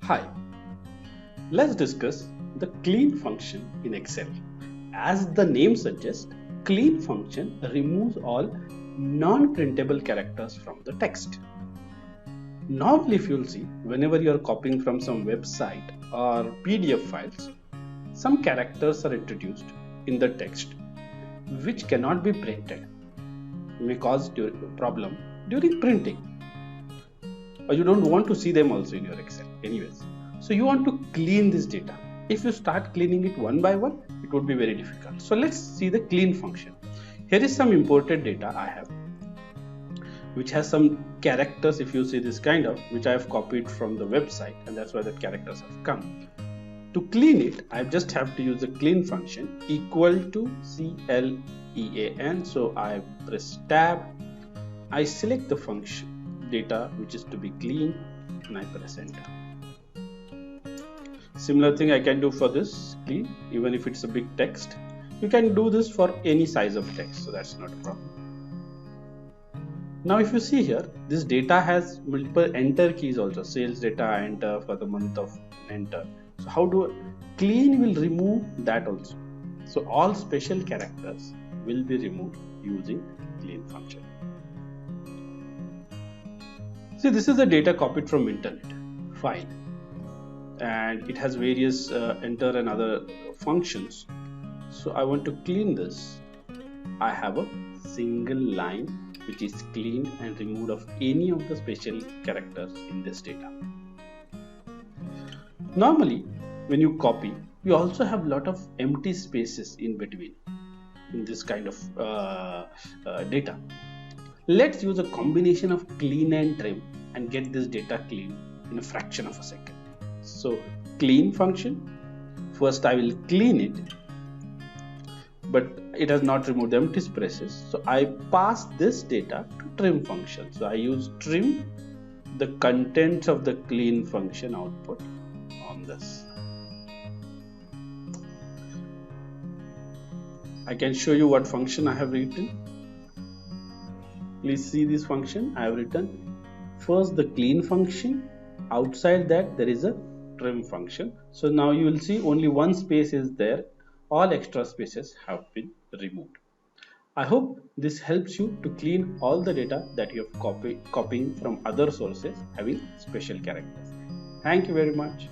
Hi, let's discuss the clean function in Excel. As the name suggests, clean function removes all non-printable characters from the text. Normally, if you'll see, whenever you are copying from some website or PDF files, some characters are introduced in the text which cannot be printed, may cause problem during printing, or you don't want to see them also in your Excel anyways. So you want to clean this data. If you start cleaning it one by one, it would be very difficult. So let's see the clean function. Here is some imported data I have, which has some characters. If you see this kind of, which I have copied from the website, and that's why the characters have come. To clean it, I just have to use the clean function equal to CLEAN. So I press tab, I select the function data which is to be clean, and I press enter. Similar thing I can do for this clean, even if it's a big text. You can do this for any size of text, so that's not a problem. Now if you see here, this data has multiple enter keys also. Sales data enter, for the month of enter. So how do clean will remove that also. So all special characters will be removed using clean function. See, this is the data copied from internet file, and it has various enter and other functions. So I want to clean this. I have a single line which is cleaned and removed of any of the special characters in this data. Normally, when you copy, you also have a lot of empty spaces in between in this kind of data. Let's use a combination of clean and trim and get this data clean in a fraction of a second. So clean function, first I will clean it, but it has not removed the empty spaces. So I pass this data to trim function. So I use trim the contents of the clean function output on this. I can show you what function I have written. Please see this function. I have written first the clean function. Outside that there is a trim function. So now you will see only one space is there. All extra spaces have been removed. I hope this helps you to clean all the data that you have copying from other sources having special characters. Thank you very much.